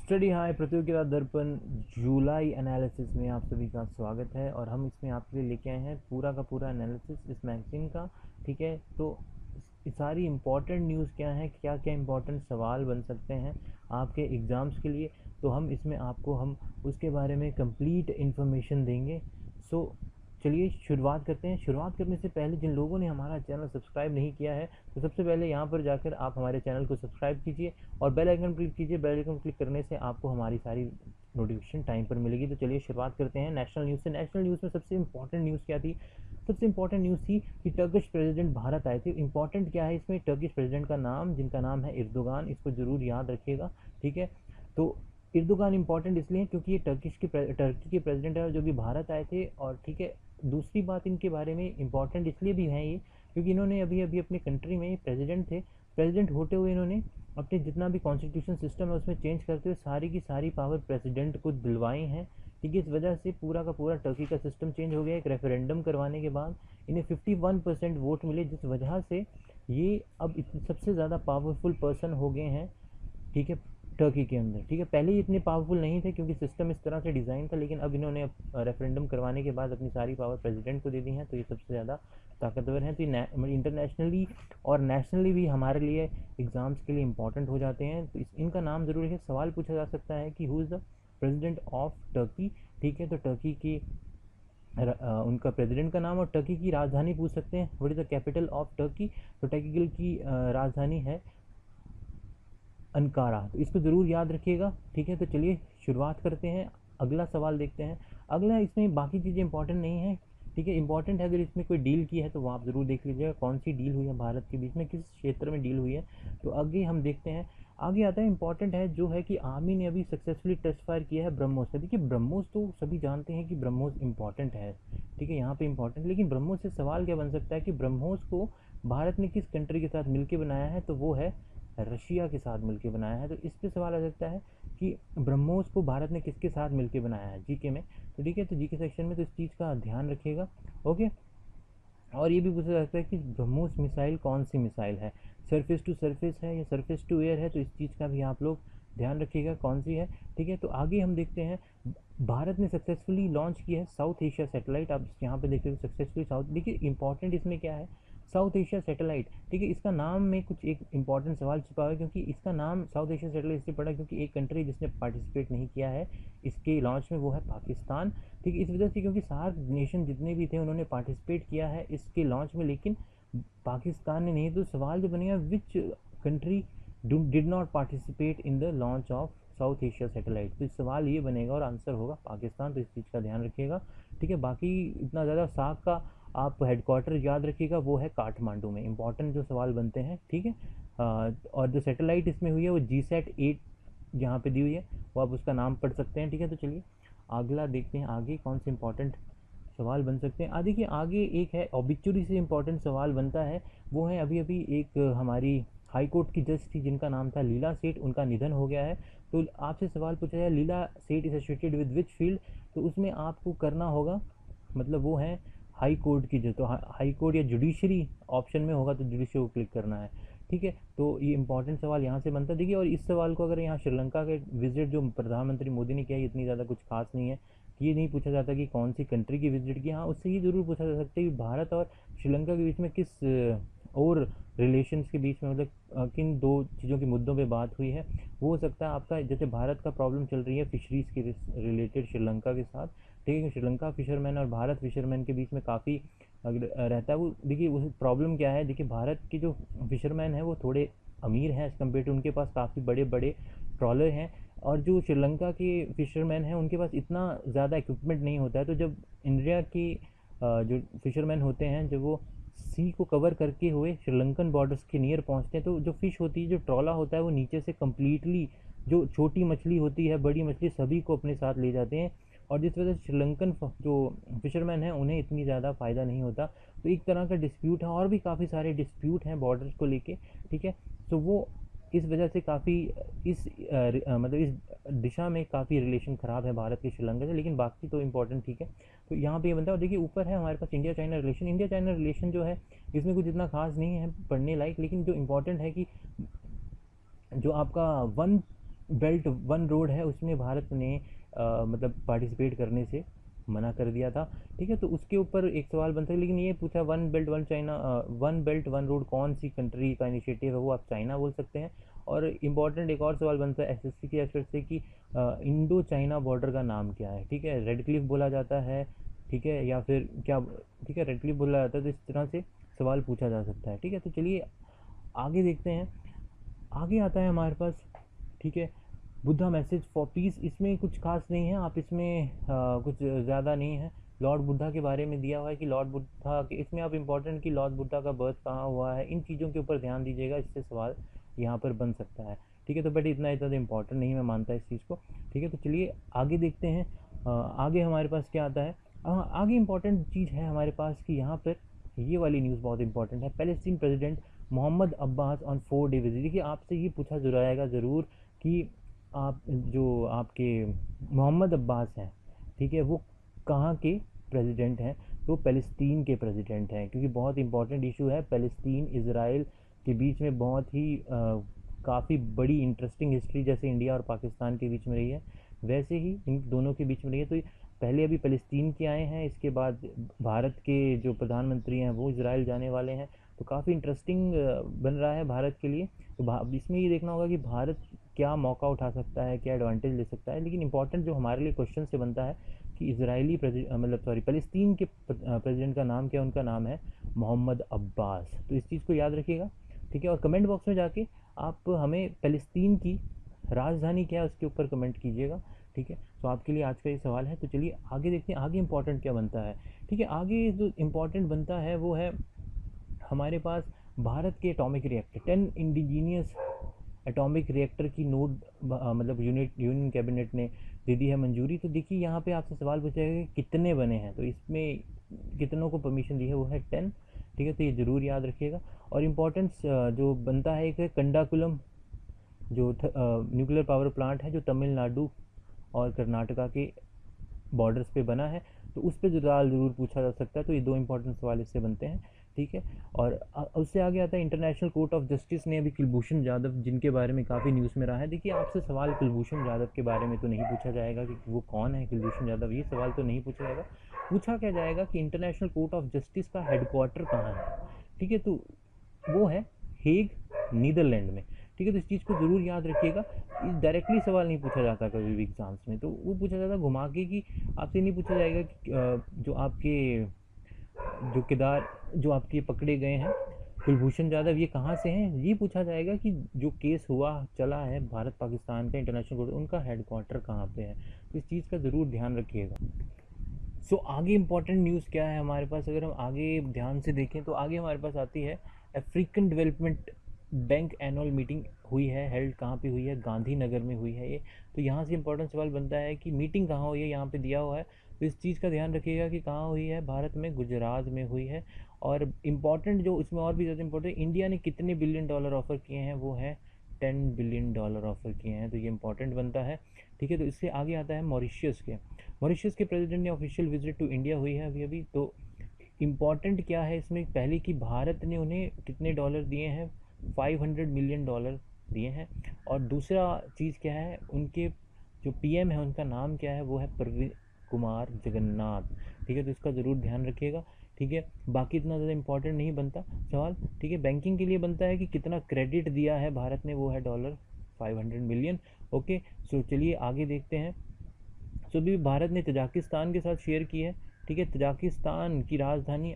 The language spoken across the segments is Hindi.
स्टडी हाई प्रतियोगिता दर्पण जुलाई एनालिसिस में आप सभी का स्वागत है। और हम इसमें आपके लिए लेके आए हैं पूरा का पूरा एनालिसिस इस मैगजीन का। ठीक है, तो सारी इम्पोर्टेंट न्यूज़ क्या है, क्या क्या इम्पोर्टेंट सवाल बन सकते हैं आपके एग्ज़ाम्स के लिए, तो हम इसमें आपको हम उसके बारे में कंप्लीट इन्फॉर्मेशन देंगे। सो चलिए शुरुआत करते हैं। शुरुआत करने से पहले जिन लोगों ने हमारा चैनल सब्सक्राइब नहीं किया है तो सबसे पहले यहाँ पर जाकर आप हमारे चैनल को सब्सक्राइब कीजिए और बेल आइकन क्लिक कीजिए। बेल आइकन क्लिक करने से आपको हमारी सारी नोटिफिकेशन टाइम पर मिलेगी। तो चलिए शुरुआत करते हैं नेशनल न्यूज़ से। नेशनल न्यूज़ में सबसे इंपॉर्टेंट न्यूज़ क्या थी? सबसे इंपॉर्टेंट न्यूज़ थी कि टर्किश प्रेसिडेंट भारत आए थे। इंपॉर्टेंट क्या है इसमें? टर्किश प्रेसिडेंट का नाम, जिनका नाम है इर्दोगान, इसको ज़रूर याद रखिएगा। ठीक है, तो इर्दोगान इंपॉर्टेंट इसलिए है क्योंकि ये टर्की के प्रेसिडेंट है जो भी भारत आए थे। और ठीक है, दूसरी बात इनके बारे में इंपॉर्टेंट इसलिए भी है ये क्योंकि इन्होंने अभी अभी अपनी कंट्री में प्रेसिडेंट थे। प्रेसिडेंट होते हुए इन्होंने अपने जितना भी कॉन्स्टिट्यूशन सिस्टम है उसमें चेंज करते हुए सारी की सारी पावर प्रेसिडेंट को दिलवाई हैं। ठीक है, इस वजह से पूरा का पूरा टर्की का सिस्टम चेंज हो गया। एक रेफरेंडम करवाने के बाद इन्हें 51% वोट मिले, जिस वजह से ये अब सबसे ज़्यादा पावरफुल पर्सन हो गए हैं। ठीक है, टर्की के अंदर। ठीक है, पहले ही इतने पावरफुल नहीं थे क्योंकि सिस्टम इस तरह से डिज़ाइन था, लेकिन अब इन्होंने रेफरेंडम करवाने के बाद अपनी सारी पावर प्रेसिडेंट को दे दी हैं, तो ये सबसे ज़्यादा ताकतवर हैं। तो ये इंटरनेशनली और नेशनली भी हमारे लिए एग्ज़ाम्स के लिए इंपॉर्टेंट हो जाते हैं। तो इनका नाम ज़रूर है। सवाल पूछा जा सकता है कि who is the president of Turkey. ठीक है, तो टर्की की उनका प्रेसिडेंट का नाम और टर्की की राजधानी पूछ सकते हैं, what is the capital of Turkey. तो टर्की की राजधानी है अंकारा, तो इसको ज़रूर याद रखिएगा। ठीक है, तो चलिए शुरुआत करते हैं, अगला सवाल देखते हैं। अगला, इसमें बाकी चीज़ें इंपॉर्टेंट नहीं है। ठीक है, इंपॉर्टेंट है अगर इसमें कोई डील की है तो वो आप ज़रूर देख लीजिएगा, कौन सी डील हुई है भारत के बीच में, किस क्षेत्र में डील हुई है। तो आगे हम देखते हैं। आगे आता है इंपॉर्टेंट है जो है कि आर्मी ने अभी सक्सेसफुली टेस्ट फायर किया है ब्रह्मोस का। देखिए, ब्रह्मोस तो सभी जानते हैं कि ब्रह्मोस इंपॉर्टेंट है। ठीक है, यहाँ पे इंपॉर्टेंट, लेकिन ब्रह्मोस से सवाल क्या बन सकता है कि ब्रह्मोस को भारत ने किस कंट्री के साथ मिलकर बनाया है, तो वो है रशिया के साथ मिलकर बनाया है। तो इस पे सवाल आ सकता है कि ब्रह्मोस को भारत ने किसके साथ मिलकर बनाया है, जीके में। तो ठीक है, तो जीके सेक्शन में तो इस चीज़ का ध्यान रखिएगा। ओके, और ये भी पूछा जा सकता है कि ब्रह्मोस मिसाइल कौन सी मिसाइल है, सरफेस टू सरफेस है या सरफेस टू एयर है, तो इस चीज़ का भी आप लोग ध्यान रखिएगा कौन सी है। ठीक है, तो आगे हम देखते हैं। भारत ने सक्सेसफुली लॉन्च किया है साउथ एशिया सैटेलाइट। आप यहाँ पे देखिए सक्सेसफुली साउथ, देखिए इंपॉर्टेंट इसमें क्या है, साउथ एशिया सैटेलाइट। ठीक है, इसका नाम में कुछ एक इंपॉर्टेंट सवाल छिपा हुआ है क्योंकि इसका नाम साउथ एशिया सैटेलाइट इसलिए पड़ा क्योंकि एक कंट्री जिसने पार्टिसिपेट नहीं किया है इसके लॉन्च में वो है पाकिस्तान। ठीक है, इस वजह से क्योंकि सार्क नेशन जितने भी थे उन्होंने पार्टिसिपेट किया है इसके लॉन्च में, लेकिन पाकिस्तान ने नहीं। तो सवाल जो बनेगा, which country did not participate in the launch of south Asia satellite. तो इस सवाल ये बनेगा और आंसर होगा पाकिस्तान। तो इस चीज़ का ध्यान रखिएगा। ठीक है, बाकी इतना ज़्यादा सार्क का आप हेडक्वार्टर याद रखिएगा, वो है काठमांडू में। इंपॉर्टेंट जो सवाल बनते हैं। ठीक है, और जो सैटेलाइट इसमें हुई है वो GSAT-8 यहाँ पे दी हुई है, वो आप उसका नाम पढ़ सकते हैं। ठीक है, तो चलिए अगला देखते हैं आगे कौन से इंपॉर्टेंट सवाल बन सकते हैं। देखिए आगे एक है ऑबिचुरी से इंपॉर्टेंट सवाल बनता है, वो है अभी अभी एक हमारी हाई कोर्ट की जज थी जिनका नाम था लीला सेठ, उनका निधन हो गया है। तो आपसे सवाल पूछा जाए लीला सेठ is associated with which field, तो उसमें आपको करना होगा, मतलब वो है हाई कोर्ट की जज। तो हाई कोर्ट या जुडिशरी ऑप्शन में होगा तो जुडिशरी को क्लिक करना है। ठीक है, तो ये इंपॉर्टेंट सवाल यहाँ से बनता है। देखिए, और इस सवाल को अगर यहाँ श्रीलंका के विजिट जो प्रधानमंत्री मोदी ने किया, इतनी ज़्यादा कुछ खास नहीं है। ये नहीं पूछा जाता कि कौन सी कंट्री की विजिट की। हाँ, उससे ये ज़रूर पूछा जा सकता है कि भारत और श्रीलंका के बीच में किस और रिलेशंस के बीच में, मतलब किन दो चीज़ों के मुद्दों पे बात हुई है। वो हो सकता है आपका, जैसे भारत का प्रॉब्लम चल रही है फिशरीज़ के रिलेटेड श्रीलंका के साथ। ठीक है, श्रीलंका फिशरमैन और भारत फिशरमैन के बीच में काफ़ी रहता है वो। देखिए उस प्रॉब्लम क्या है, देखिए भारत के जो फिशरमैन हैं वो थोड़े अमीर हैं एज़ कम्पेयर टू, उनके पास काफ़ी बड़े बड़े ट्रॉलर हैं। और जो श्रीलंका के फिशरमैन हैं उनके पास इतना ज़्यादा इक्विपमेंट नहीं होता है। तो जब इंडिया की जो फिशरमैन होते हैं, जब वो सी को कवर करके हुए श्रीलंकन बॉर्डर्स के नियर पहुंचते हैं, तो जो फ़िश होती है, जो ट्रॉला होता है, वो नीचे से कम्प्लीटली जो छोटी मछली होती है, बड़ी मछली, सभी को अपने साथ ले जाते हैं। और जिस वजह से श्रीलंकन जो फिशरमैन हैं उन्हें इतनी ज़्यादा फ़ायदा नहीं होता। तो एक तरह का डिस्प्यूट है, और भी काफ़ी सारे डिस्प्यूट हैं बॉर्डर्स को लेके। ठीक है, तो वो इस वजह से काफ़ी मतलब इस दिशा में काफ़ी रिलेशन ख़राब है भारत के श्रीलंका से, लेकिन बाकी तो इंपॉर्टेंट ठीक है। तो यहाँ पे ये बनता है। और देखिए ऊपर है हमारे पास India China relation. India China relation जो है इसमें कुछ इतना खास नहीं है पढ़ने लायक, लेकिन जो इम्पोर्टेंट है कि जो आपका वन बेल्ट वन रोड है उसमें भारत ने मतलब पार्टिसिपेट करने से मना कर दिया था। ठीक है, तो उसके ऊपर एक सवाल बनता है, लेकिन ये पूछा one belt one China, one belt one road कौन सी कंट्री का इनिशिएटिव है, वो आप चाइना बोल सकते हैं। और इम्पॉर्टेंट एक और सवाल बनता है एसएससी के एस्पेक्ट से कि इंडो चाइना बॉर्डर का नाम क्या है। ठीक है, रेड क्लिफ बोला जाता है, ठीक है, या फिर क्या, ठीक है, रेड क्लिफ बोला जाता है। तो इस तरह से सवाल पूछा जा सकता है। ठीक है, तो चलिए आगे देखते हैं। आगे आता है हमारे पास, ठीक है, बुद्धा मैसेज फॉर पीस। इसमें कुछ खास नहीं है, आप इसमें कुछ ज़्यादा नहीं है। लॉर्ड बुद्धा के बारे में दिया हुआ है कि लॉर्ड बुद्धा के, इसमें आप इम्पोर्टेंट कि लॉर्ड बुद्धा का बर्थ कहाँ हुआ है, इन चीज़ों के ऊपर ध्यान दीजिएगा, इससे सवाल यहाँ पर बन सकता है। ठीक है, तो बट इतना इतना तो इम्पोर्टेंट नहीं मैं मानता इस चीज़ को। ठीक है, तो चलिए आगे देखते हैं। आगे हमारे पास क्या आता है। आगे इम्पॉर्टेंट चीज़ है हमारे पास कि यहाँ पर ये वाली न्यूज़ बहुत इंपॉर्टेंट है। Palestine president Mohammed Abbas on 4 day visit. देखिए आपसे ये पूछा जाएगा ज़रूर कि आप जो आपके मोहम्मद अब्बास हैं, ठीक है, वो कहाँ के प्रेसिडेंट हैं। तो फ़लस्तीन के प्रेसिडेंट हैं, क्योंकि बहुत इंपॉर्टेंट इशू है। फ़लस्तीन इज़राइल के बीच में बहुत ही काफ़ी बड़ी इंटरेस्टिंग हिस्ट्री जैसे इंडिया और पाकिस्तान के बीच में रही है, वैसे ही इन दोनों के बीच में रही है। तो पहले अभी फ़लस्तीन के आए हैं, इसके बाद भारत के जो प्रधानमंत्री हैं वो इज़राइल जाने वाले हैं। तो काफ़ी इंटरेस्टिंग बन रहा है भारत के लिए। तो इसमें ये देखना होगा कि भारत क्या मौका उठा सकता है, क्या एडवांटेज ले सकता है। लेकिन इंपॉर्टेंट जो हमारे लिए क्वेश्चन से बनता है कि इजरायली मतलब सॉरी फ़लस्तीन के प्रेसिडेंट का नाम क्या है। उनका नाम है मोहम्मद अब्बास। तो इस चीज़ को याद रखिएगा। ठीक है, और कमेंट बॉक्स में जाके आप हमें फ़लस्तीन की राजधानी क्या है उसके ऊपर कमेंट कीजिएगा। ठीक है, तो आपके लिए आज का ये सवाल है। तो चलिए आगे देखते हैं आगे इंपॉर्टेंट क्या बनता है। ठीक है, आगे जो इम्पोर्टेंट बनता है वो है हमारे पास भारत के atomic reactor 10 indigenous atomic reactor की नोट मतलब यूनियन कैबिनेट ने दे दी है मंजूरी। तो देखिए यहाँ पे आपसे सवाल पूछा है कि कितने बने हैं, तो इसमें कितनों को परमिशन दी है, वो है 10। ठीक है, तो ये ज़रूर याद रखिएगा। और इम्पोर्टेंस जो बनता है एक है कंडाकुलम, जो न्यूक्लियर पावर प्लांट है जो तमिलनाडु और कर्नाटका के बॉर्डर्स पे बना है। तो उस पर सवाल ज़रूर पूछा जा सकता है। तो ये दो इंपॉर्टेंट सवाल इससे बनते हैं। ठीक है, और उससे आगे आता है इंटरनेशनल कोर्ट ऑफ जस्टिस ने अभी कुलभूषण जाधव, जिनके बारे में काफ़ी न्यूज़ में रहा है। देखिए आपसे सवाल कुलभूषण जाधव के बारे में तो नहीं पूछा जाएगा कि वो कौन है कुलभूषण जाधव, ये सवाल तो नहीं पूछा जाएगा। पूछा क्या जाएगा कि इंटरनेशनल कोर्ट ऑफ जस्टिस का हेडक्वार्टर कहाँ है। ठीक है, तो वो है हेग, नीदरलैंड में। ठीक है, तो इस चीज़ को ज़रूर याद रखिएगा। डायरेक्टली सवाल नहीं पूछा जाता कभी भी एग्जाम्स में, तो वो पूछा जाता घुमा के कि आपसे नहीं पूछा जाएगा कि जो आपके जो केदार जो आपके पकड़े गए हैं कुलभूषण जाधव ये कहाँ से हैं। ये पूछा जाएगा कि जो केस हुआ चला है भारत पाकिस्तान का इंटरनेशनल कोर्ट, उनका हेडक्वार्टर कहाँ पे है। तो इस चीज़ का ज़रूर ध्यान रखिएगा। सो आगे इंपॉर्टेंट न्यूज़ क्या है हमारे पास, अगर हम आगे ध्यान से देखें तो आगे हमारे पास आती है African development bank annual meeting हुई है। हेल्ड कहाँ पे हुई है, गांधीनगर में हुई है ये। तो यहाँ से इंपॉर्टेंट सवाल बनता है कि मीटिंग कहाँ हुई है, यहाँ पे दिया हुआ है। तो इस चीज़ का ध्यान रखिएगा कि कहाँ हुई है, भारत में गुजरात में हुई है। और इम्पॉर्टेंट जो इसमें और भी ज़्यादा इंपॉर्टेंट, इंडिया ने कितने बिलियन डॉलर ऑफर किए हैं, वो है 10 बिलियन डॉलर ऑफर किए हैं। तो ये इंपॉर्टेंट बनता है। ठीक है, तो इससे आगे आता है मॉरिशियस के। मॉरिशस के प्रेसिडेंट ने ऑफिशियल विजिट टू इंडिया हुई है अभी अभी। तो इम्पॉर्टेंट क्या है इसमें, पहले कि भारत ने उन्हें कितने डॉलर दिए हैं, 500 मिलियन डॉलर दिए हैं। और दूसरा चीज़ क्या है, उनके जो पीएम है उनका नाम क्या है, वो है प्रवीण कुमार जगन्नाथ। ठीक है, तो इसका ज़रूर ध्यान रखिएगा। ठीक है, बाकी इतना ज़्यादा इंपॉर्टेंट नहीं बनता सवाल। ठीक है, बैंकिंग के लिए बनता है कि कितना क्रेडिट दिया है भारत ने, वो है $500 मिलियन। ओके, सो चलिए आगे देखते हैं। सो भी भारत ने तजाकिस्तान के साथ शेयर की है। ठीक है, तजाकिस्तान की राजधानी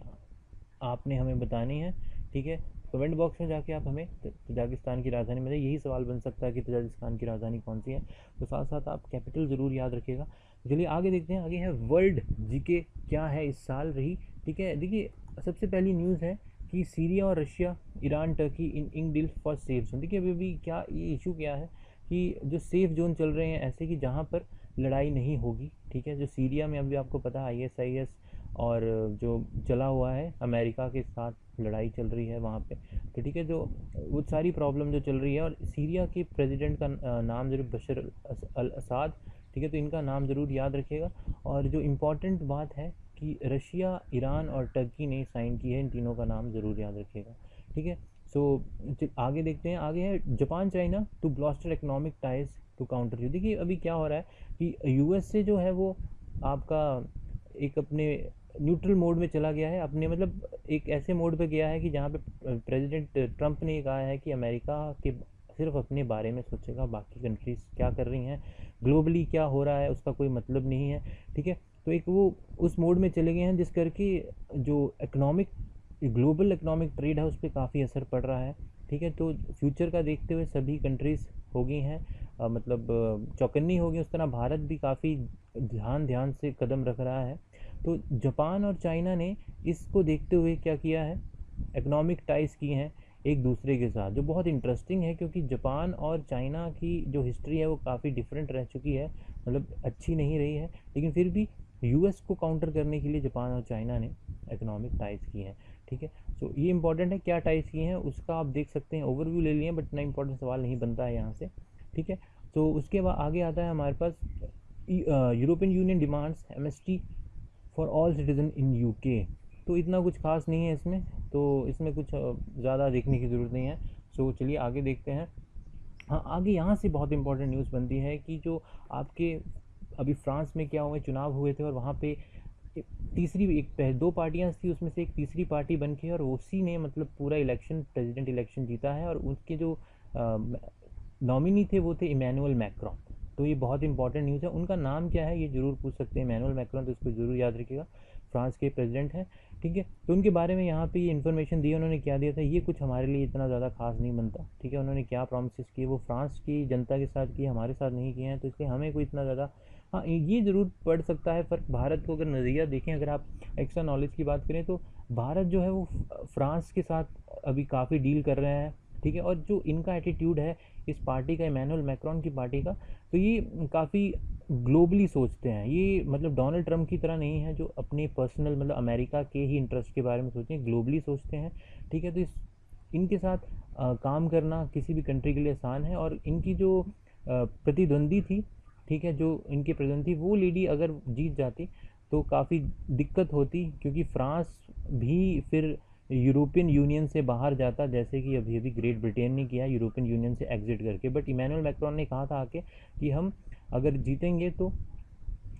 आपने हमें बतानी है। ठीक है, कमेंट बॉक्स में जाके आप हमें तजाकिस्तान की राजधानी बताइए। यही सवाल बन सकता है कि तजाकिस्तान की राजधानी कौन सी है। तो साथ साथ आप कैपिटल ज़रूर याद रखिएगा। चलिए आगे देखते हैं। आगे है वर्ल्ड जीके क्या है इस साल रही। ठीक है, देखिए सबसे पहली न्यूज़ है कि सीरिया और रशिया, ईरान, टर्की इन ink deal for safe zone. देखिए अभी भी क्या ये इशू क्या है कि जो सेफ जोन चल रहे हैं ऐसे कि जहाँ पर लड़ाई नहीं होगी। ठीक है, जो सीरिया में अभी आपको पता है ISIS और जो चला हुआ है अमेरिका के साथ लड़ाई चल रही है वहाँ पे। तो ठीक है, जो वो सारी प्रॉब्लम जो चल रही है, और सीरिया के प्रेसिडेंट का नाम ज़रूर बशर अल असाद। ठीक है, तो इनका नाम ज़रूर याद रखिएगा। और जो इम्पोर्टेंट बात है कि रशिया, ईरान और टर्की ने साइन की है, इन तीनों का नाम ज़रूर याद रखिएगा। ठीक है, सो आगे देखते हैं, आगे है Japan China to bolster economic ties to counter U. देखिए अभी क्या हो रहा है कि यूएस से जो है वो आपका एक अपने न्यूट्रल मोड में चला गया है, अपने मतलब एक ऐसे मोड पे गया है कि जहाँ पे प्रेसिडेंट ट्रंप ने कहा है कि अमेरिका के सिर्फ अपने बारे में सोचेगा, बाकी कंट्रीज क्या कर रही हैं, ग्लोबली क्या हो रहा है उसका कोई मतलब नहीं है, ठीक है। तो एक वो उस मोड में चले गए हैं जिस करके जो इकोनॉमिक ग्लोबल इकोनॉमिक ट्रेड है उस पर काफ़ी असर पड़ रहा है, ठीक है। तो फ्यूचर का देखते हुए सभी कंट्रीज़ हो गई हैं मतलब चौकन्नी हो गई, उस तरह भारत भी काफ़ी ध्यान से कदम रख रहा है। तो जापान और चाइना ने इसको देखते हुए क्या किया है, इकोनॉमिक टाइज की हैं एक दूसरे के साथ, जो बहुत इंटरेस्टिंग है क्योंकि जापान और चाइना की जो हिस्ट्री है वो काफ़ी डिफरेंट रह चुकी है, मतलब अच्छी नहीं रही है, लेकिन फिर भी यूएस को काउंटर करने के लिए जापान और चाइना ने इकोनॉमिक टाइज की हैं, ठीक है। सो ये इंपॉर्टेंट है, क्या टाइज की हैं उसका आप देख सकते हैं, ओवरव्यू ले लिए बट इतना इंपॉर्टेंट सवाल नहीं बनता है यहाँ से, ठीक है। तो उसके बाद आगे आता है हमारे पास European Union demands MST for all citizen in UK. तो इतना कुछ खास नहीं है इसमें, तो इसमें कुछ ज़्यादा देखने की ज़रूरत नहीं है। सो चलिए आगे देखते हैं। हाँ, आगे यहाँ से बहुत इंपॉर्टेंट न्यूज़ बनती है कि जो आपके अभी फ्रांस में क्या हुए, चुनाव हुए थे और वहाँ पे तीसरी एक दो पार्टियां थी, उसमें से एक तीसरी पार्टी बन के और उसी ने मतलब पूरा इलेक्शन, प्रेसिडेंट इलेक्शन जीता है, और उसके जो नॉमिनी थे वो थे इमैनुअल मैक्रोन। तो ये बहुत इंपॉर्टेंट न्यूज़ है। उनका नाम क्या है ये ज़रूर पूछ सकते हैं, इमैनुअल मैक्रोन, तो इसको ज़रूर याद रखिएगा, फ्रांस के प्रेसिडेंट हैं, ठीक है। तो उनके बारे में यहाँ पे ये इन्फॉर्मेशन दी, उन्होंने क्या दिया था, ये कुछ हमारे लिए इतना ज़्यादा खास नहीं बनता, ठीक है। उन्होंने क्या प्रॉमिस किए वो फ्रांस की जनता के साथ किए, हमारे साथ नहीं किए हैं, तो इसलिए हमें कोई इतना ज़्यादा, हाँ ये ज़रूर पड़ सकता है फ़र्क। भारत को अगर नज़रिया देखें, अगर आप एक्स्ट्रा नॉलेज की बात करें, तो भारत जो है वो फ्रांस के साथ अभी काफ़ी डील कर रहे हैं, ठीक है। और जो इनका एटीट्यूड है इस पार्टी का, इमैनुअल मैक्रोन की पार्टी का, तो ये काफ़ी ग्लोबली सोचते हैं, ये मतलब डोनाल्ड ट्रंप की तरह नहीं है जो अपने पर्सनल मतलब अमेरिका के ही इंटरेस्ट के बारे में सोचते हैं, ग्लोबली सोचते हैं, ठीक है। तो इनके साथ काम करना किसी भी कंट्री के लिए आसान है। और इनकी जो प्रतिद्वंदी थी, ठीक है, जो इनके प्रेसिडेंट थी, वो लेडी अगर जीत जाती तो काफ़ी दिक्कत होती, क्योंकि फ्रांस भी फिर यूरोपियन यूनियन से बाहर जाता, जैसे कि अभी अभी ग्रेट ब्रिटेन ने किया यूरोपियन यूनियन से एग्जिट करके। बट इमैनुअल मैक्रोन ने कहा था आके कि हम अगर जीतेंगे तो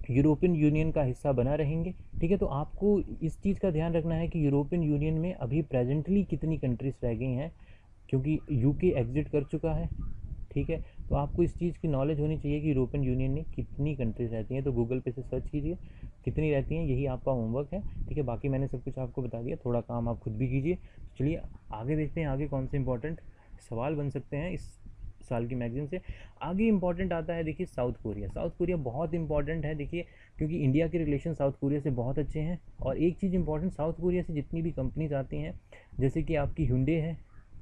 यूरोपियन यूनियन का हिस्सा बना रहेंगे, ठीक है। तो आपको इस चीज़ का ध्यान रखना है कि यूरोपियन यूनियन में अभी प्रेजेंटली कितनी कंट्रीज़ रह गई हैं, क्योंकि यूके एग्जिट कर चुका है, ठीक है। तो आपको इस चीज़ की नॉलेज होनी चाहिए कि यूरोपियन यूनियन में कितनी कंट्रीज रहती हैं, तो गूगल पे से सर्च कीजिए कितनी रहती हैं, यही आपका होमवर्क है, ठीक है। बाकी मैंने सब कुछ आपको बता दिया, थोड़ा काम आप खुद भी कीजिए। चलिए आगे देखते हैं, आगे कौन से इंपॉर्टेंट सवाल बन सकते हैं इस साल की मैगजीन से। आगे इंपॉर्टेंट आता है, देखिए साउथ कोरिया। साउथ कोरिया बहुत इंपॉर्टेंट है, देखिए क्योंकि इंडिया के रिलेशन साउथ कोरिया से बहुत अच्छे हैं। और एक चीज़ इंपॉर्टेंट, साउथ कोरिया से जितनी भी कंपनीज आती हैं, जैसे कि आपकी हुंडे है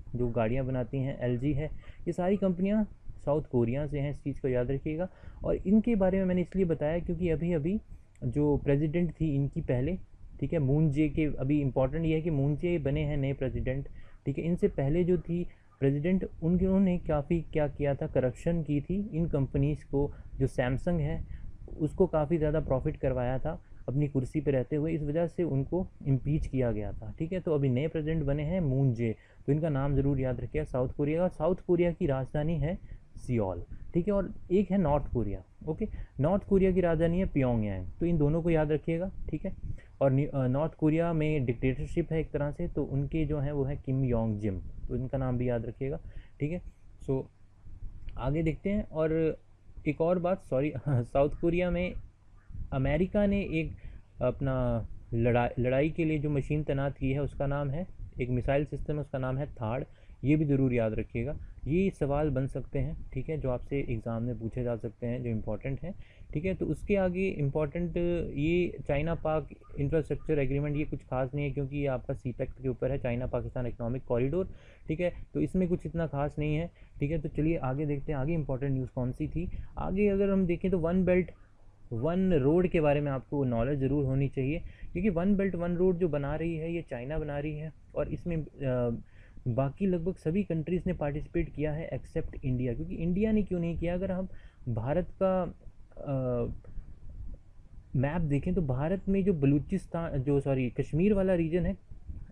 जो गाड़ियाँ बनाती हैं, एलजी है, ये सारी कंपनियाँ साउथ कोरिया से हैं, इस चीज़ को याद रखिएगा। और इनके बारे में मैंने इसलिए बताया क्योंकि अभी अभी जो प्रेसिडेंट थी इनकी पहले, ठीक है, मून जे के, अभी इंपॉर्टेंट ये है कि मून जे बने हैं नए प्रेसिडेंट, ठीक है। इनसे पहले जो थी प्रेसिडेंट, उन्होंने काफ़ी क्या किया था, करप्शन की थी इन कंपनीज़ को। जो सैमसंग है उसको काफ़ी ज़्यादा प्रॉफिट करवाया था अपनी कुर्सी पे रहते हुए, इस वजह से उनको इम्पीच किया गया था, ठीक है। तो अभी नए प्रेसिडेंट बने हैं मून जे, तो इनका नाम ज़रूर याद रखिएगा साउथ कोरिया का। साउथ कोरिया की राजधानी है सियोल, ठीक है। और एक है north Korea, okay, north Korea की राजधानी है प्योंगयांग, तो इन दोनों को याद रखिएगा, ठीक है। और नॉर्थ कोरिया में डिक्टेटरशिप है एक तरह से, तो उनके जो हैं वो है किम योंग जिम, तो इनका नाम भी याद रखिएगा, ठीक है। सो आगे देखते हैं। और एक और बात, सॉरी साउथ कोरिया में अमेरिका ने एक अपना लड़ाई के लिए जो मशीन तैनात की है उसका नाम है, एक मिसाइल सिस्टम, उसका नाम है थाड़, ये भी ज़रूर याद रखिएगा। ये सवाल बन सकते हैं, ठीक है, जो आपसे एग्ज़ाम में पूछे जा सकते हैं, जो इम्पोर्टेंट हैं, ठीक है। तो उसके आगे इम्पॉर्टेंट ये चाइना पाक इंफ्रास्ट्रक्चर एग्रीमेंट, ये कुछ खास नहीं है क्योंकि ये आपका सीपेक्ट के ऊपर है, चाइना पाकिस्तान इकोनॉमिक कॉरिडोर, ठीक है। तो इसमें कुछ इतना खास नहीं है, ठीक है। तो चलिए आगे देखते हैं, आगे इंपॉर्टेंट न्यूज़ कौन सी थी। आगे अगर हम देखें तो वन बेल्ट वन रोड के बारे में आपको नॉलेज ज़रूर होनी चाहिए, क्योंकि वन बेल्ट वन रोड जो बना रही है ये चाइना बना रही है, और इसमें बाकी लगभग सभी कंट्रीज़ ने पार्टिसिपेट किया है एक्सेप्ट इंडिया। क्योंकि इंडिया ने क्यों नहीं किया, अगर हम भारत का मैप देखें तो भारत में जो बलूचिस्तान, जो सॉरी कश्मीर वाला रीजन है,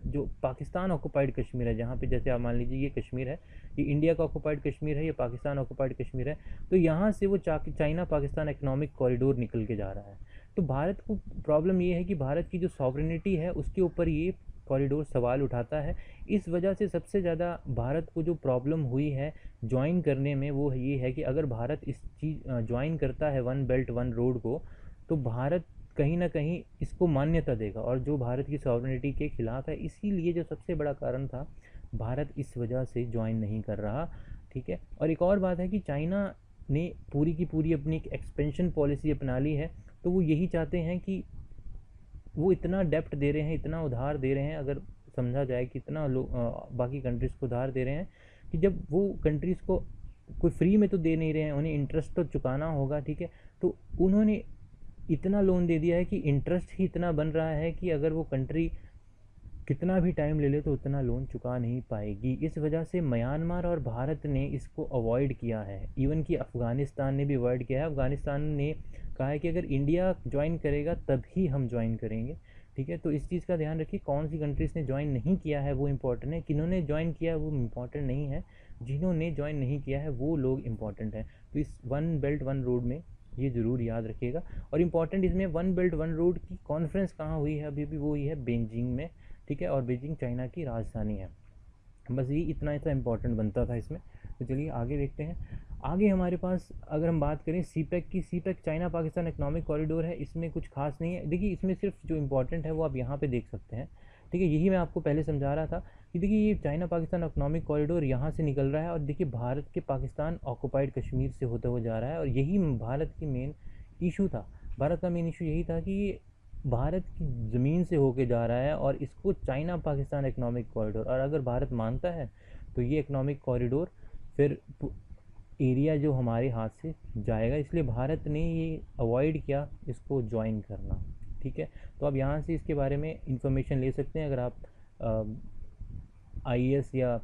जो पाकिस्तान ऑक्युपाइड कश्मीर है, जहाँ पे जैसे आप मान लीजिए ये कश्मीर है, ये इंडिया का ऑक्युपाइड कश्मीर है, ये पाकिस्तान ऑक्युपाइड कश्मीर है, तो यहाँ से वो चाइना पाकिस्तान इकोनॉमिक कॉरिडोर निकल के जा रहा है। तो भारत को प्रॉब्लम ये है कि भारत की जो सॉवरेनिटी है उसके ऊपर ये कॉरिडोर सवाल उठाता है। इस वजह से सबसे ज़्यादा भारत को जो प्रॉब्लम हुई है ज्वाइन करने में, वो ये है कि अगर भारत इस चीज़ ज्वाइन करता है वन बेल्ट वन रोड को, तो भारत कहीं ना कहीं इसको मान्यता देगा, और जो भारत की सॉवरेनिटी के खिलाफ है। इसीलिए जो सबसे बड़ा कारण था, भारत इस वजह से ज्वाइन नहीं कर रहा, ठीक है। और एक और बात है कि चाइना ने पूरी की पूरी अपनी एक एक्सपेंशन पॉलिसी अपना ली है, तो वो यही चाहते हैं कि वो इतना डेप्ट दे रहे हैं, इतना उधार दे रहे हैं, अगर समझा जाए कि इतना बाकी कंट्रीज़ को उधार दे रहे हैं कि जब वो कंट्रीज़ को कोई फ्री में तो दे नहीं रहे हैं, उन्हें इंटरेस्ट तो चुकाना होगा, ठीक है। तो उन्होंने इतना लोन दे दिया है कि इंटरेस्ट ही इतना बन रहा है कि अगर वो कंट्री कितना भी टाइम ले ले तो उतना लोन चुका नहीं पाएगी। इस वजह से म्यांमार और भारत ने इसको अवॉइड किया है, इवन कि अफ़गानिस्तान ने भी अवॉइड किया है। अफ़गानिस्तान ने कहा है कि अगर इंडिया ज्वाइन करेगा तभी हम ज्वाइन करेंगे, ठीक है। तो इस चीज़ का ध्यान रखिए, कौन सी कंट्रीज़ ने ज्वाइन नहीं किया है वो इम्पोर्टेंट है, किन्होंने ज्वाइन किया है वो इम्पोर्टेंट नहीं है, जिन्होंने ज्वाइन नहीं किया है वो लोग इम्पोर्टेंट हैं। तो इस वन बेल्ट वन रोड में ये ज़रूर याद रखिएगा। और इम्पॉर्टेंट इसमें वन बेल्ट वन रोड की कॉन्फ्रेंस कहाँ हुई है, अभी भी वो हुई है बीजिंग में, ठीक है। और बीजिंग चाइना की राजधानी है। बस ये इतना सा इम्पोर्टेंट बनता था इसमें। तो चलिए आगे देखते हैं। आगे हमारे पास अगर हम बात करें सीपैक की, CPEC China Pakistan economic corridor है, इसमें कुछ खास नहीं है। देखिए इसमें सिर्फ जो इम्पोर्टेंट है वो आप यहाँ पे देख सकते हैं, ठीक है। यही मैं आपको पहले समझा रहा था कि देखिए ये चाइना पाकिस्तान इकोनॉमिक कॉरिडोर यहाँ से निकल रहा है, और देखिए भारत के पाकिस्तान ऑक्युपाइड कश्मीर से होते हुए जा रहा है। और यही भारत की मेन इशू था, भारत का मेन इशू यही था कि ये भारत की ज़मीन से होके जा रहा है, और इसको चाइना पाकिस्तान इकोनॉमिक कॉरिडोर, और अगर भारत मानता है तो ये इकोनॉमिक कॉरिडोर फिर एरिया जो हमारे हाथ से जाएगा, इसलिए भारत ने ये अवॉइड किया इसको ज्वाइन करना, ठीक है। तो आप यहाँ से इसके बारे में इंफॉर्मेशन ले सकते हैं अगर आप IAS या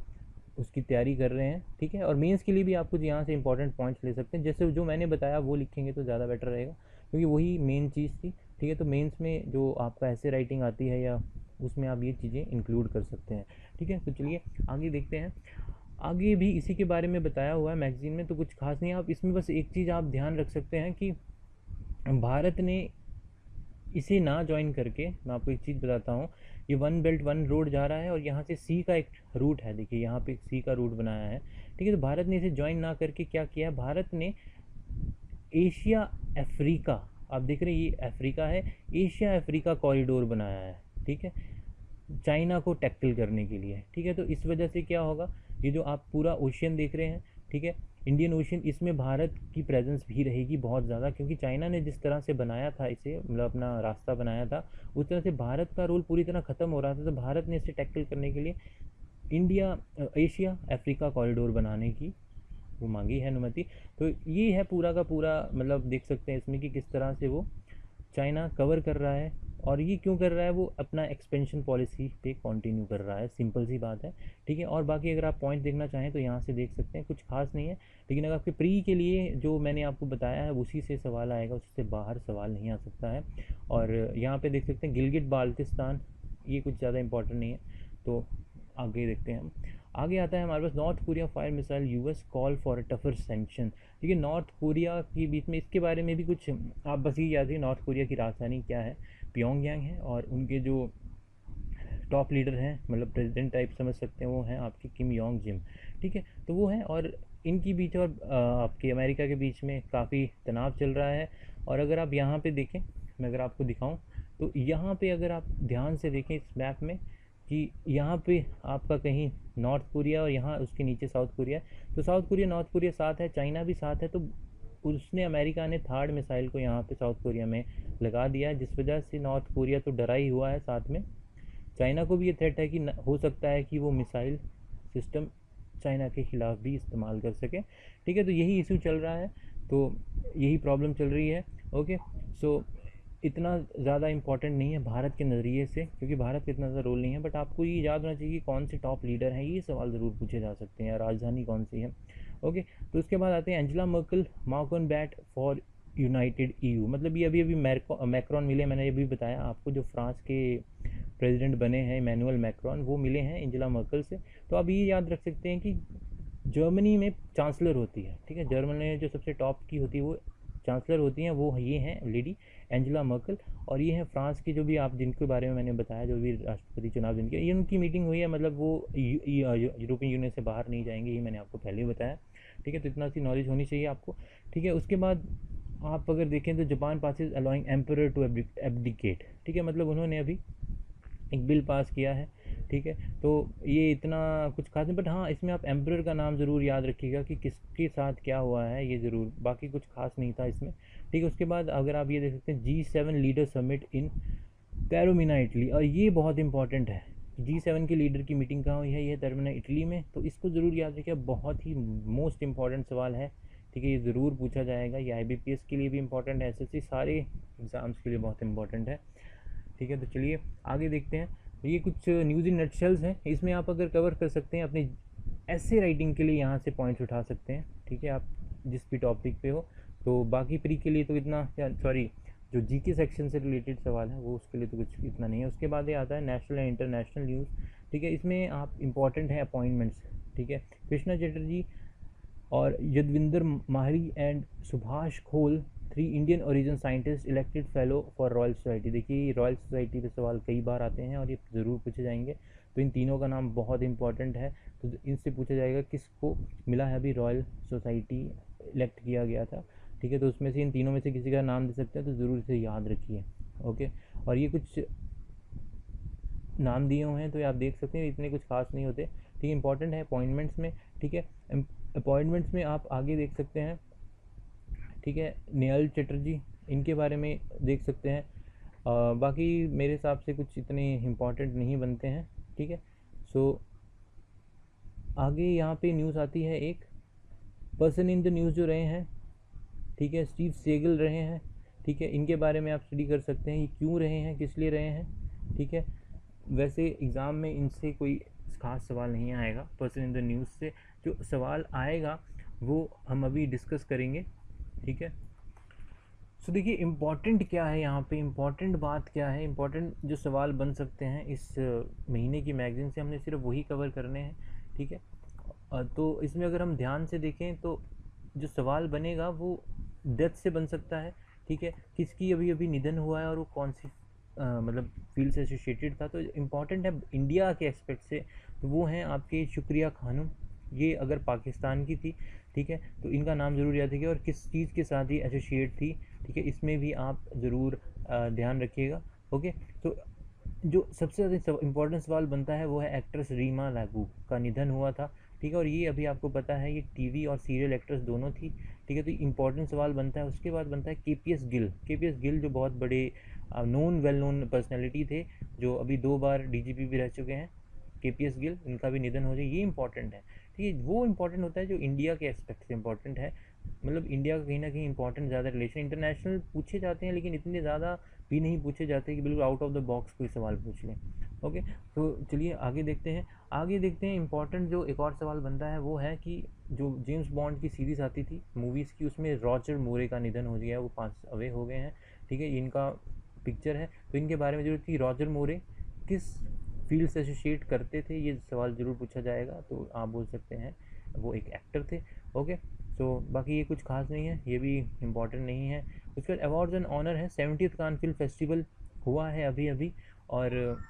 उसकी तैयारी कर रहे हैं, ठीक है। और मेंस के लिए भी आप कुछ यहाँ से इंपॉर्टेंट पॉइंट्स ले सकते हैं, जैसे जो मैंने बताया वो लिखेंगे तो ज़्यादा बेटर रहेगा, क्योंकि वही मेन चीज़ थी, ठीक है। तो मेंस में जो आपका ऐसे राइटिंग आती है या उसमें आप ये चीज़ें इंक्लूड कर सकते हैं, ठीक है। तो चलिए आगे देखते हैं। आगे भी इसी के बारे में बताया हुआ है मैगज़ीन में, तो कुछ खास नहीं है। आप इसमें बस एक चीज़ आप ध्यान रख सकते हैं कि भारत ने इसे ना ज्वाइन करके, मैं आपको एक चीज़ बताता हूँ, ये वन बेल्ट वन रोड जा रहा है और यहाँ से सी का एक रूट है, देखिए यहाँ पे सी का रूट बनाया है, ठीक है। तो भारत ने इसे ज्वाइन ना करके क्या किया है, भारत ने एशिया अफ्रीका, आप देख रहे हैं ये अफ्रीका है, एशिया अफ्रीका कॉरिडोर बनाया है, ठीक है, चाइना को टैकल करने के लिए, ठीक है। तो इस वजह से क्या होगा, ये जो आप पूरा ओशियन देख रहे हैं, ठीक है, इंडियन ओशियन, इसमें भारत की प्रेजेंस भी रहेगी बहुत ज़्यादा, क्योंकि चाइना ने जिस तरह से बनाया था इसे, मतलब अपना रास्ता बनाया था, उस तरह से भारत का रोल पूरी तरह ख़त्म हो रहा था। तो भारत ने इसे टैकल करने के लिए इंडिया एशिया अफ्रीका कॉरिडोर बनाने की वो मांगी है अनुमति। तो ये है पूरा का पूरा, मतलब देख सकते हैं इसमें कि किस तरह से वो चाइना कवर कर रहा है, और ये क्यों कर रहा है, वो अपना एक्सपेंशन पॉलिसी पे कंटिन्यू कर रहा है, सिंपल सी बात है, ठीक है। और बाकी अगर आप पॉइंट देखना चाहें तो यहाँ से देख सकते हैं, कुछ खास नहीं है, लेकिन अगर आपके प्री के लिए जो मैंने आपको बताया है उसी से सवाल आएगा, उसी से बाहर सवाल नहीं आ सकता है। और यहाँ पे देख सकते हैं गिलगिट बाल्टिस्तान, ये कुछ ज़्यादा इंपॉर्टेंट नहीं है। तो आगे देखते हैं हम। आगे आता है हमारे पास North Korea fire missile, US call for a tougher sanction, ठीक है। नॉर्थ कोरिया के बीच में इसके बारे में भी कुछ आप बस ये याद रखिए, नॉर्थ कोरिया की राजधानी क्या है, प्योंगयांग है, और उनके जो टॉप लीडर हैं, मतलब प्रेसिडेंट टाइप समझ सकते हैं, वो हैं आपके किम योंग जिम, ठीक है। तो वो हैं, और इनके बीच और आपके अमेरिका के बीच में काफ़ी तनाव चल रहा है। और अगर आप यहाँ पे देखें, मैं अगर आपको दिखाऊं, तो यहाँ पे अगर आप ध्यान से देखें इस मैप में कि यहाँ पे आपका कहीं नॉर्थ कोरिया और यहाँ उसके नीचे साउथ कोरिया है, तो साउथ कोरिया नॉर्थ कोरिया साथ है, चाइना भी साथ है, तो उसने अमेरिका ने थर्ड मिसाइल को यहाँ पे साउथ कोरिया में लगा दिया है, जिस वजह से नॉर्थ कोरिया तो डरा ही हुआ है, साथ में चाइना को भी ये थ्रेट है कि हो सकता है कि वो मिसाइल सिस्टम चाइना के ख़िलाफ़ भी इस्तेमाल कर सके, ठीक है। तो यही इशू चल रहा है, तो यही प्रॉब्लम चल रही है, ओके। सो इतना ज़्यादा इम्पॉर्टेंट नहीं है भारत के नज़रिए से, क्योंकि भारत का इतना ज़्यादा रोल नहीं है, बट आपको ये याद होना चाहिए कि कौन से टॉप लीडर हैं, ये सवाल ज़रूर पूछे जा सकते हैं, राजधानी कौन सी है, ओके। तो उसके बाद आते हैं Angela Merkel mark on bat for United EU, मतलब ये अभी अभी मैक्रोन मिले, मैंने ये भी बताया आपको, जो फ्रांस के प्रेसिडेंट बने हैं इमैनुअल मैक्रॉन, वो मिले हैं एंजेला मर्केल से। तो आप ये याद रख सकते हैं कि जर्मनी में चांसलर होती है, ठीक है, जर्मनी में जो सबसे टॉप की होती है वो चांसलर होती हैं, वो ये हैं लेडी एंजेला मर्केल। और ये हैं फ्रांस की, जो भी आप जिनके बारे में मैंने बताया, जो भी राष्ट्रपति चुनाव जिनके, ये उनकी मीटिंग हुई है, मतलब वो यूरोपियन यूनियन से बाहर नहीं जाएंगे, ये मैंने आपको पहले ही बताया, ठीक है। तो इतना सी नॉलेज होनी चाहिए आपको, ठीक है। उसके बाद आप अगर देखें तो Japan passes allowing emperor to abdicate, ठीक है, मतलब उन्होंने अभी एक बिल पास किया है, ठीक है। तो ये इतना कुछ खास नहीं, बट हाँ इसमें आप एम्परर का नाम ज़रूर याद रखिएगा कि किसके साथ क्या हुआ है, ये ज़रूर, बाकी कुछ खास नहीं था इसमें, ठीक है। उसके बाद अगर आप ये देख सकते हैं G7 leader summit in Taormina Italy, और ये बहुत इंपॉर्टेंट है, G7 के लीडर की मीटिंग कहाँ हुई है, ये टैरोमिना इटली में। तो इसको ज़रूर याद रखिए, बहुत ही मोस्ट इंपॉर्टेंट सवाल है, ठीक है, ये ज़रूर पूछा जाएगा। ये IBPS के लिए भी इंपॉर्टेंट है, SSC सारे एग्ज़ाम्स के लिए बहुत इंपॉर्टेंट है, ठीक है। तो चलिए आगे देखते हैं। तो ये कुछ न्यूज़ इन नटशेल्स हैं, इसमें आप अगर कवर कर सकते हैं अपनी ऐसे राइटिंग के लिए यहाँ से पॉइंट्स उठा सकते हैं, ठीक है, आप जिस भी टॉपिक पे हो। तो बाकी प्री के लिए तो इतना, सॉरी जो GK सेक्शन से रिलेटेड सवाल है वो उसके लिए तो कुछ इतना नहीं है। उसके बाद ये आता है नेशनल एंड इंटरनेशनल न्यूज़, ठीक है। इसमें आप इंपॉर्टेंट है अपॉइंटमेंट्स, ठीक है, कृष्णा चटर्जी और यदविंदर माहरी एंड सुभाष खोल, 3 Indian origin scientist elected fellow for royal society. देखिए रॉयल सोसाइटी पे सवाल कई बार आते हैं और ये ज़रूर पूछे जाएंगे, तो इन तीनों का नाम बहुत इंपॉर्टेंट है। तो इनसे पूछा जाएगा किसको मिला है अभी रॉयल सोसाइटी इलेक्ट किया गया था, ठीक है। तो उसमें से इन तीनों में से किसी का नाम दे सकते हैं, तो ज़रूर इसे याद रखिए, ओके। और ये कुछ नाम दिए हुए हैं तो ये आप देख सकते हैं, इतने कुछ खास नहीं होते, ठीक है, इंपॉर्टेंट है अपॉइंटमेंट्स में, ठीक है। अपॉइंटमेंट्स में आप आगे देख सकते हैं, ठीक है, नेयल चटर्जी, इनके बारे में देख सकते हैं। बाकी मेरे हिसाब से कुछ इतने इम्पॉर्टेंट नहीं बनते हैं, ठीक है। सो आगे यहाँ पे न्यूज़ आती है, एक पर्सन इन द न्यूज़ जो रहे हैं, ठीक है, स्टीव सेगल रहे हैं, ठीक है, इनके बारे में आप स्टडी कर सकते हैं, ये क्यों रहे हैं, किस लिए रहे हैं, ठीक है। वैसे एग्ज़ाम में इनसे कोई खास सवाल नहीं आएगा, पर्सन इन द न्यूज़ से जो सवाल आएगा वो हम अभी डिस्कस करेंगे, ठीक है। सो देखिए इम्पॉर्टेंट क्या है यहाँ पे, इम्पॉर्टेंट बात क्या है, इम्पॉर्टेंट जो सवाल बन सकते हैं इस महीने की मैगज़ीन से, हमने सिर्फ वही कवर करने हैं, ठीक है। तो इसमें अगर हम ध्यान से देखें तो जो सवाल बनेगा वो डेथ से बन सकता है, ठीक है, किसकी अभी अभी निधन हुआ है और वो कौन सी मतलब फील्ड से एसोसिएटेड था। तो इम्पॉर्टेंट है इंडिया के एस्पेक्ट से, तो वो हैं आपके शुक्रिया खानम, ये अगर पाकिस्तान की थी, ठीक है, तो इनका नाम ज़रूर याद रखिएगा, और किस चीज़ के साथ ही एसोसिएट थी, ठीक है, इसमें भी आप ज़रूर ध्यान रखिएगा, ओके। तो जो सबसे ज़्यादा इम्पोर्टेंट सवाल बनता है वो है एक्ट्रेस रीमा लागू का निधन हुआ था, ठीक है, और ये अभी आपको पता है ये टीवी और सीरियल एक्ट्रेस दोनों थी, ठीक है। तो इम्पोर्टेंट सवाल बनता है। उसके बाद बनता है KPS गिल जो बहुत बड़े वेल नोन पर्सनैलिटी थे, जो अभी 2 बार DGP भी रह चुके हैं, KPS गिल, इनका भी निधन हो जाए, ये इंपॉर्टेंट है, ठीक है। वो इंपॉर्टेंट होता है जो इंडिया के एस्पेक्ट से इंपॉर्टेंट है, मतलब इंडिया का कहीं ना कहीं इंपॉर्टेंट ज़्यादा रिलेशन, इंटरनेशनल पूछे जाते हैं लेकिन इतने ज़्यादा भी नहीं पूछे जाते कि बिल्कुल आउट ऑफ द बॉक्स कोई सवाल पूछ लें, ओके। तो चलिए आगे देखते हैं इंपॉर्टेंट जो एक और सवाल बनता है वो है कि जो जेम्स बॉन्ड की सीरीज़ आती थी मूवीज़ की, उसमें रॉजर मोरे का निधन हो गया है, वो पास अवे हो गए हैं, ठीक है, इनका पिक्चर है, तो इनके बारे में जरूरत थी, रॉजर मोरे किस फील्ड से एसोसिएट करते थे, ये सवाल ज़रूर पूछा जाएगा, तो आप बोल सकते हैं वो एक एक्टर थे, ओके। तो बाकी ये कुछ खास नहीं है, ये भी इम्पॉर्टेंट नहीं है। उसके बाद अवार्ड्स एंड ऑनर है, 70th कान फिल्म फेस्टिवल हुआ है अभी अभी, और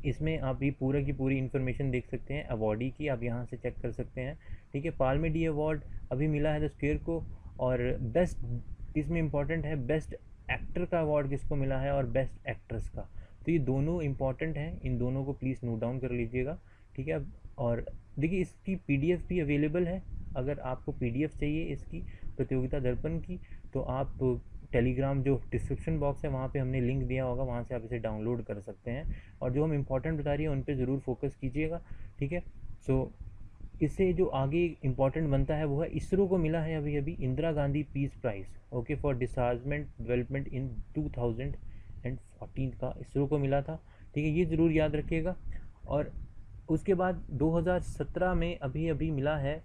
इसमें आप भी पूरा की पूरी इन्फॉर्मेशन देख सकते हैं अवार्डी की, आप यहाँ से चेक कर सकते हैं, ठीक है। पाल्मे डी अवार्ड अभी मिला है द स्क्वेयर को, और बेस्ट इसमें इम्पॉर्टेंट है बेस्ट एक्टर का अवार्ड किसको मिला है और बेस्ट एक्ट्रेस का, तो ये दोनों इंपॉर्टेंट हैं, इन दोनों को प्लीज़ नोट डाउन कर लीजिएगा, ठीक है। और देखिए इसकी PDF भी अवेलेबल है, अगर आपको PDF चाहिए इसकी प्रतियोगिता दर्पण की, तो आप टेलीग्राम जो डिस्क्रिप्शन बॉक्स है वहाँ पे हमने लिंक दिया होगा, वहाँ से आप इसे डाउनलोड कर सकते हैं, और जो हम इंपॉर्टेंट बता रही है उन पे ज़रूर फोकस कीजिएगा, ठीक है। सो इससे जो आगे इम्पॉर्टेंट बनता है वो है इसरो को मिला है अभी अभी Indira Gandhi peace prize, okay, for disarmament development in 2014 का इसरो को मिला था, ठीक है, ये ज़रूर याद रखिएगा। और उसके बाद 2017 में अभी अभी मिला है,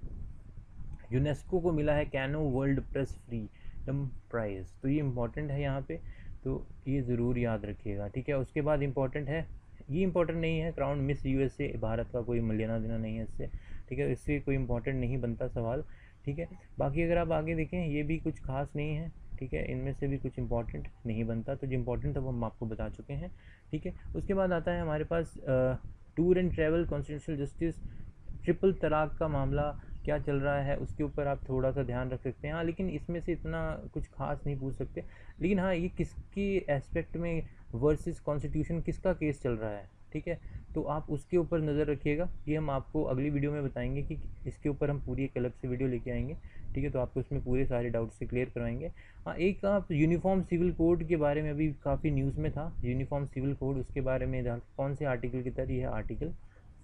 यूनेस्को को मिला है Cano world press freedom prize, तो ये इम्पॉर्टेंट है यहाँ पे, तो ये ज़रूर याद रखिएगा, ठीक है। उसके बाद इम्पॉर्टेंट है ये इंपॉर्टेंट नहीं है। क्राउन मिस यूएसए, भारत का कोई लेना देना नहीं है इससे, ठीक है, इससे कोई इंपॉर्टेंट नहीं बनता सवाल, ठीक है। बाकी अगर आप आगे देखें ये भी कुछ खास नहीं है, ठीक है, इनमें से भी कुछ इंपॉर्टेंट नहीं बनता। तो जो इंपॉर्टेंट था वो हम आपको बता चुके हैं, ठीक है। उसके बाद आता है हमारे पास tour and travel, constitutional justice, triple talaq का मामला क्या चल रहा है, उसके ऊपर आप थोड़ा सा ध्यान रख सकते हैं। हाँ, लेकिन इसमें से इतना कुछ खास नहीं पूछ सकते, लेकिन हाँ ये किसकी एस्पेक्ट में वर्सेस कॉन्स्टिट्यूशन किसका केस चल रहा है, ठीक है, तो आप उसके ऊपर नज़र रखिएगा। ये हम आपको अगली वीडियो में बताएंगे कि इसके ऊपर हम पूरी एक अलग से वीडियो लेके आएंगे, ठीक है, तो आपको उसमें पूरे सारे डाउट्स से क्लियर करवाएंगे। हाँ, एक आप यूनिफॉर्म सिविल कोड के बारे में अभी काफ़ी न्यूज़ में था, यूनिफॉर्म सिविल कोड, उसके बारे में कौन से आर्टिकल के तहत, ये है आर्टिकल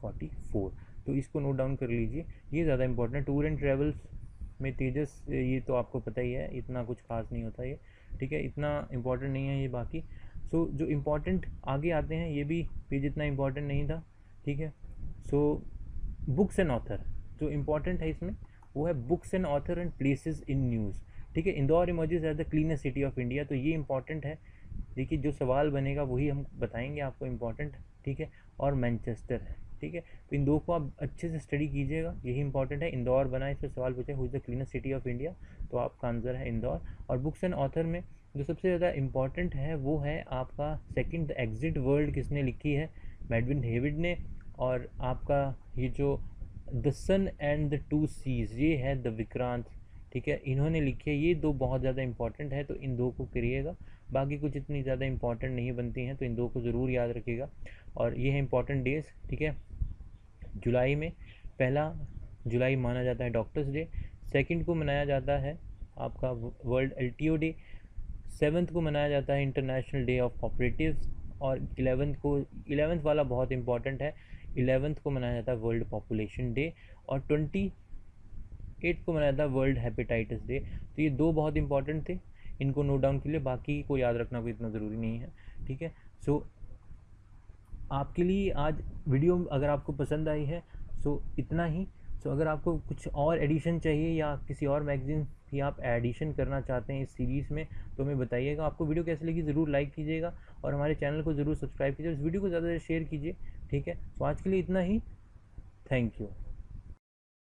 44, तो इसको नोट डाउन कर लीजिए, ये ज़्यादा इंपॉर्टेंट है। टूर एंड ट्रैवल्स में तेजस, ये तो आपको पता ही है, इतना कुछ खास नहीं होता ये, ठीक है, इतना इंपॉर्टेंट नहीं है ये। बाकी जो इम्पॉर्टेंट आगे आते हैं, ये भी पेज इतना इम्पॉर्टेंट नहीं था, ठीक है। बुक्स एंड ऑथर, जो इम्पॉर्टेंट है इसमें वो है books and author and places in news, ठीक है। Indore emerges as the cleanest city of India, तो ये इंपॉर्टेंट है। देखिए जो सवाल बनेगा वही हम बताएंगे आपको इम्पॉर्टेंट, ठीक है। और मैनचेस्टर है, ठीक है, तो इन दो को आप अच्छे से स्टडी कीजिएगा, यही इंपॉर्टेंट है। इंदौर बना, इस पर सवाल पूछे who is the cleanest city of India, तो आपका आंसर है इंदौर। और बुक्स एंड ऑथर में जो सबसे ज़्यादा इम्पॉर्टेंट है वो है आपका सेकंड, द एग्जिट वर्ल्ड किसने लिखी है, मेडविन हेविड ने। और आपका ये जो the sun and the two seas, ये है द विक्रांत, ठीक है, इन्होंने लिखी है। ये दो बहुत ज़्यादा इंपॉर्टेंट है, तो इन दो को करिएगा। बाकी कुछ इतनी ज़्यादा इंपॉर्टेंट नहीं बनती हैं, तो इन दो को ज़रूर याद रखिएगा। और ये है इंपॉर्टेंट डेज, ठीक है। जुलाई में 1 जुलाई माना जाता है डॉक्टर्स डे, 2 को मनाया जाता है आपका वर्ल्ड एलटीओ डे, 7 को मनाया जाता है इंटरनेशनल डे ऑफ कोऑपरेटिव्स, और 11th वाला बहुत इंपॉर्टेंट है, 11th को मनाया जाता है वर्ल्ड पॉपुलेशन डे, और 28 को मनाया जाता है वर्ल्ड हेपेटाइटिस डे। तो ये दो बहुत इंपॉर्टेंट थे, इनको नोट डाउन के लिए, बाकी को याद रखना कोई इतना ज़रूरी नहीं है, ठीक है। आपके लिए आज वीडियो अगर आपको पसंद आई है इतना ही। अगर आपको कुछ और एडिशन चाहिए या किसी और मैगज़ीन भी आप एडिशन करना चाहते हैं इस सीरीज़ में, तो हमें बताइएगा। आपको वीडियो कैसी लगी ज़रूर लाइक कीजिएगा, और हमारे चैनल को ज़रूर सब्सक्राइब कीजिए, इस वीडियो को ज़्यादा से शेयर कीजिए, ठीक है। आज के लिए इतना ही, थैंक यू।